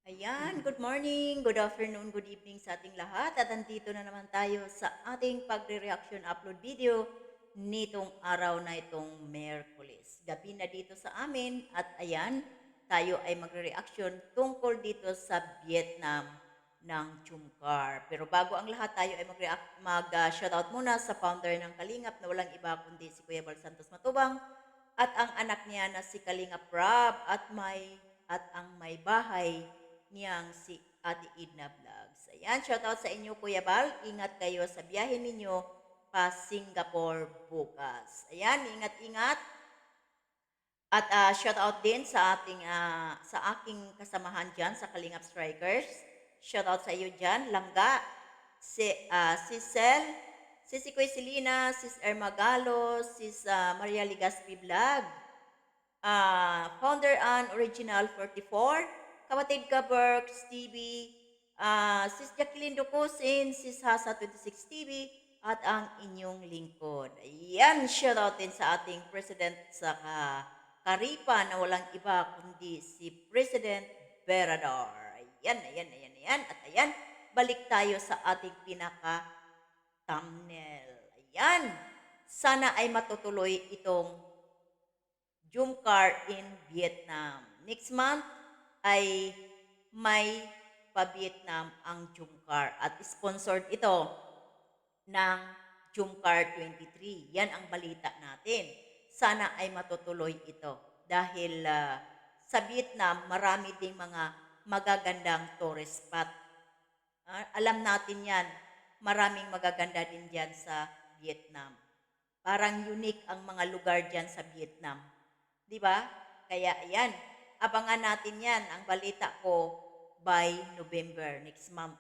Ayan, good morning, good afternoon, good evening sa ating lahat. At andito na naman tayo sa ating pagre-reaction upload video nitong araw na itong Merkulis. Gabi na dito sa amin at ayan, tayo ay magre-reaction tungkol dito sa Vietnam ng Chumkar. Pero bago ang lahat, tayo ay mag-shoutout muna sa founder ng Kalingap na walang iba kundi si Kuya Bal Santos Matubang at ang anak niya na si Kalingap Rab at ang may bahay niyang si Ate Edna Vlogs. Ayan, shoutout sa inyo Kuya Bal. Ingat kayo sa biyahe ninyo pa Singapore bukas. Ayan, ingat-ingat. At shoutout din sa aking kasamahan diyan sa Kalingap Strikers. Shoutout sa iyo diyan, Langga, si Sel, si Kuya Selena, Sis Erma Galo, Maria Ligaspi Vlog, Founder and Original 44, Kapatid ka Berks TV, Sis Jacqueline Ducusin, Sis Hasa 26 TV, at ang inyong lingkod. Ayan, shoutout din sa ating President sa Karipa na walang iba kundi si President Berador. Ayan, ayan, ayan, ayan. At ayan, balik tayo sa ating pinaka-thumbnail. Ayan, sana ay matutuloy itong Jumkar in Vietnam. Next month ay may pa-Vietnam ang Jumkar at sponsored ito ng Jumkar 23. Yan ang balita natin. Sana ay matutuloy ito dahil sa Vietnam marami ding mga magagandang tourist spot. Alam natin yan, maraming magaganda din dyan sa Vietnam. Parang unique ang mga lugar dyan sa Vietnam. Di ba? Kaya ayan, abangan natin yan, ang balita ko by November, next month.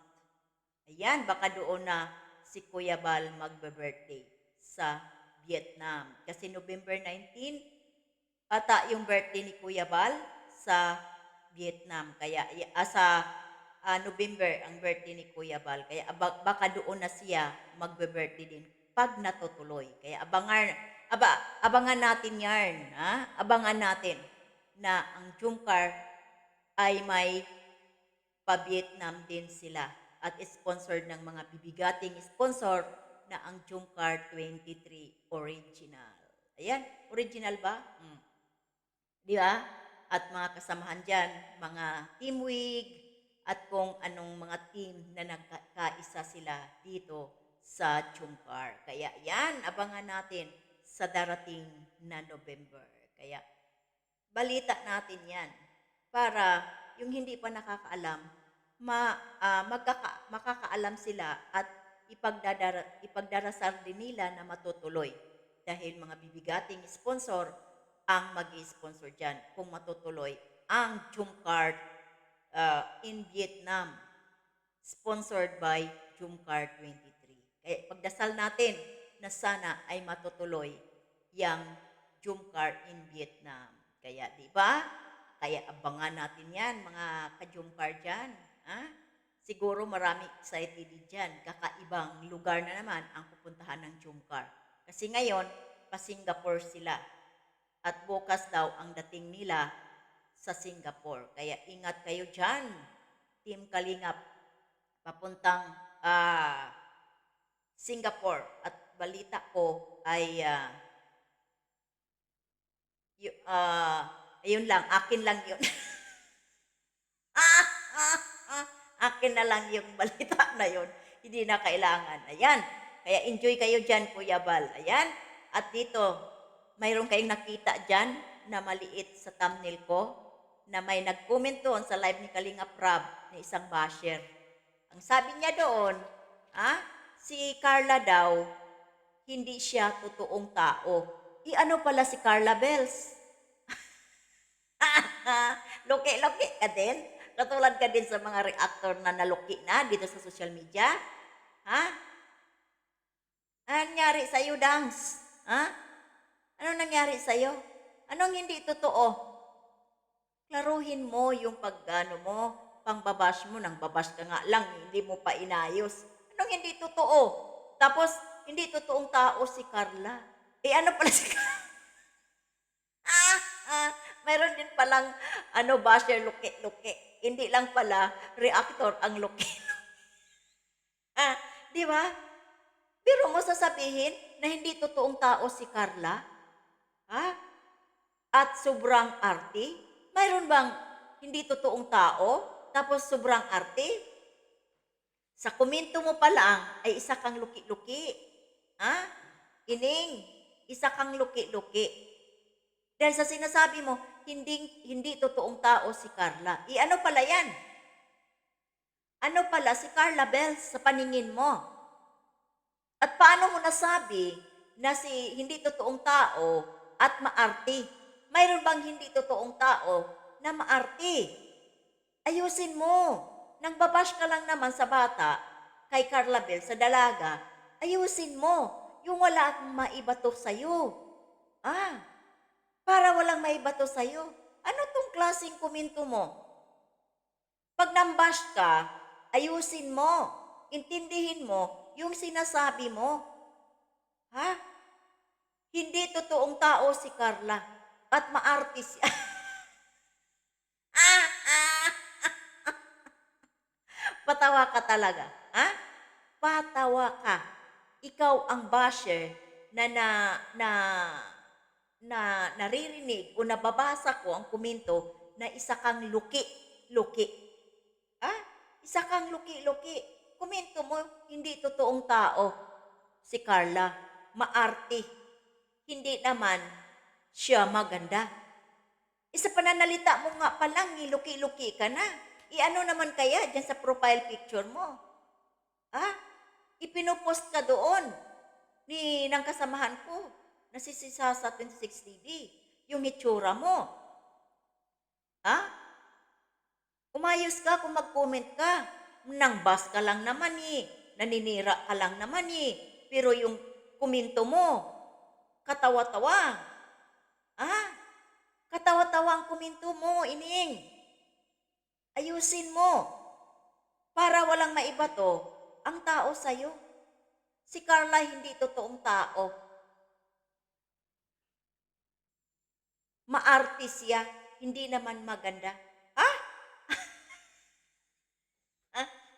Ayan, baka doon na si Kuya Bal magbe-birthday sa Vietnam. Kasi November 19, ata yung birthday ni Kuya Bal sa Vietnam. Kaya November ang birthday ni Kuya Bal. Kaya baka doon na siya magbe-birthday din pag natutuloy. Kaya abangan natin yan. Ha? Abangan natin na ang Jumkar ay may pa-Vietnam din sila at sponsored ng mga bibigating sponsor na ang Jumkar 23 original. Ayan, original ba? Di ba? At mga kasamahan dyan, mga teamwig, at kung anong mga team na nagkaisa sila dito sa Jumkar. Kaya yan, abangan natin sa darating na November. Kaya balita natin yan para yung hindi pa nakakaalam, makakaalam sila at ipagdarasal din nila na matutuloy dahil mga bibigating sponsor ang mag-sponsor dyan kung matutuloy ang Jumkar in Vietnam sponsored by Jumkar 23. Kaya pagdasal natin na sana ay matutuloy yang Jumkar in Vietnam. Kaya di ba? Kaya abangan natin yan mga ka-Jumkar dyan. Ha? Siguro marami excited dyan. Kakaibang lugar na naman ang pupuntahan ng Jumkar. Kasi ngayon, pa-Singapore sila. At bukas daw ang dating nila sa Singapore. Kaya ingat kayo dyan, Team Kalingap, papuntang Singapore. At balita ko ay ayun lang, akin lang yun. Akin na lang yung balita na yun. Hindi na kailangan. Ayan. Kaya enjoy kayo dyan, Kuya Bal. Ayan. At dito, mayroon kayong nakita dyan na maliit sa thumbnail ko na may nag-comment doon sa live ni Kalingap Rab na isang basher. Ang sabi niya doon, si Carla daw, hindi siya totoong tao. Ano pala si Carla Bells? Loki-loki ka din? Katulad ka din sa mga reactor na naluki na dito sa social media? Ha? Ano nangyari sa'yo, Dangs? Ha? Ano nangyari sa'yo? Anong hindi totoo? Klaruhin mo yung pangbabash mo, nang babash ka nga lang, hindi mo pa inayos. Anong hindi totoo? Tapos, hindi totoong tao si Carla. Ano pala si Carla? Mayroon din palang basher luki-luki. Hindi lang pala reactor ang luki. Ah, 'di ba? Pero mo sasabihin na hindi totoong tao si Carla? Ha? At sobrang arte? Mayroon bang hindi totoong tao tapos sobrang arte? Sa komento mo pa lang ay isa kang luki-luki. Ha? Ining, isa kang luki-luki. Dahil sa sinasabi mo, hindi totoong tao si Carla. Ano pala yan? Ano pala si Carla Bells sa paningin mo? At paano mo nasabi na si hindi totoong tao at maarte? Mayroon bang hindi totoong tao na maarte? Ayusin mo. Nang babash ka lang naman sa bata, kay Carla Bell, sa dalaga, ayusin mo. Yung wala akong maibato sa'yo. Ah, para walang maibato sa'yo. Ano tong klaseng komento mo? Pag nambash ka, ayusin mo. Intindihin mo yung sinasabi mo. Ha? Hindi totoong tao si Carla at maarte siya. ah, ah, patawa ka talaga. Ha? Patawa ka. Ikaw ang basher na naririnig o nababasa ko ang komento na isa kang luki-luki. Ah, isa kang luki-luki. Komento mo, hindi totoong tao. Si Carla, maarte. Hindi naman siya maganda. Isa pananalita mo nga palang, luki-luki ka na. Ano naman kaya dyan sa profile picture mo? Ah, ipinopost ka doon ng kasamahan ko na si Sasa 26 TV. Yung itsura mo. Ah, umayos ka kung mag-comment ka. Nang bas ka lang naman naninira ka lang naman pero yung komento mo, katawa-tawa. Ah, katawa-tawa ang komento mo, ining. Ayusin mo. Para walang maibato ang tao sa'yo. Si Carla hindi totoong tao. Maarte siya, hindi naman maganda. Ah,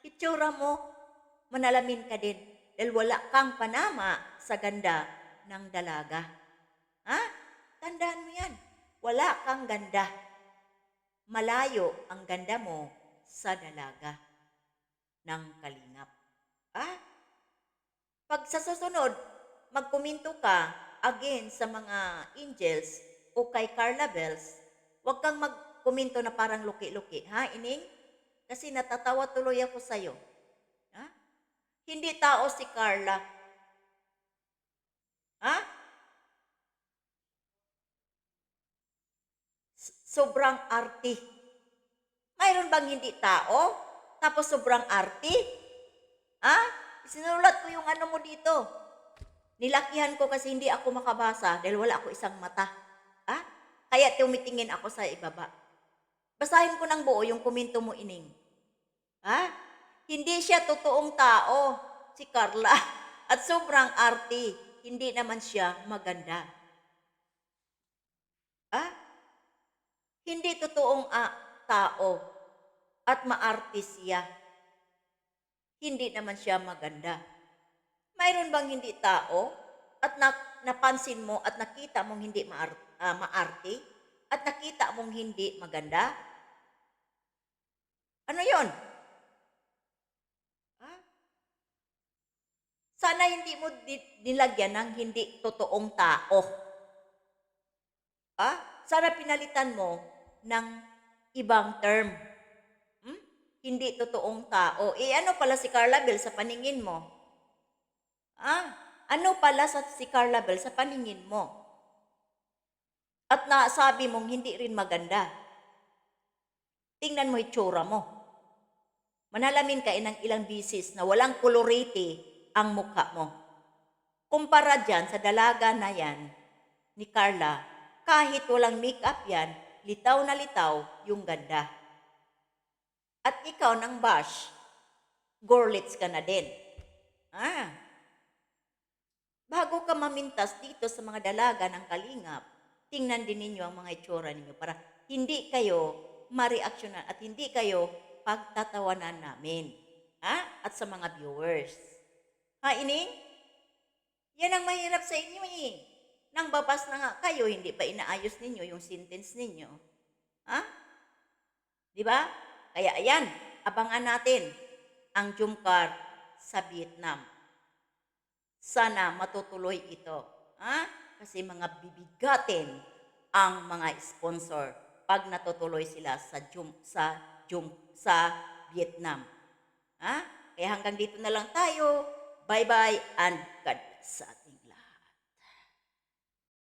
itsura mo, manalamin ka din dahil wala kang panama sa ganda ng dalaga. Ha? Tandaan mo yan. Wala kang ganda. Malayo ang ganda mo sa dalaga ng kalingap. Ah? Pag sa susunod, magkomento ka again sa mga angels o kay Carla Bells, huwag kang magkomento na parang luki-luki. Ha, ining? Kasi natatawa tuloy ako sa'yo. Ha? Hindi tao si Carla. Ha? Sobrang arty. Mayroon bang hindi tao? Tapos sobrang arty? Ha? Sinulat ko yung ano mo dito. Nilakihan ko kasi hindi ako makabasa dahil wala ako isang mata. Ha? Kaya tumitingin ako sa ibaba. Basahin ko ng buo yung komento mo, ining. Ha? Hindi siya totoong tao, si Carla. At sobrang arty. Hindi naman siya maganda. Ha? Hindi totoong tao at maarte siya. Hindi naman siya maganda. Mayroon bang hindi tao at napansin mo at nakita mong hindi maarte at nakita mong hindi maganda? Ano yon? Ha? Sana hindi mo nilagyan ng hindi totoong tao. Ha? Sana pinalitan mo ng ibang term. Hmm? Hindi totoong tao. Ano pala si Carla Bell sa paningin mo? Ano pala si Carla Bell sa paningin mo? At nasabi mong hindi rin maganda. Tingnan mo itsura mo. Manalamin ka inang ilang bisis na walang kolorete ang mukha mo. Kumpara dyan sa dalaga na yan ni Carla, kahit walang make-up yan, litaw na litaw yung ganda. At ikaw ng bash, gorlits ka na din. Bago ka mamintas dito sa mga dalaga ng kalingap, tingnan din ninyo ang mga itsura ninyo para hindi kayo mareaksyonan at hindi kayo pagtatawanan namin. Ha? At sa mga viewers. Ha, Ining? Yan ang mahirap sa inyo eh. Nang babas na nga kayo, hindi pa inaayos ninyo yung sentence ninyo. Ha? Di ba? Kaya ayan, abangan natin ang Jumcar sa Vietnam. Sana matutuloy ito. Ha? Kasi mga bibigatin ang mga sponsor pag natutuloy sila sa Vietnam. Ha? Kaya hanggang dito na lang tayo. Bye-bye and God bless sa ating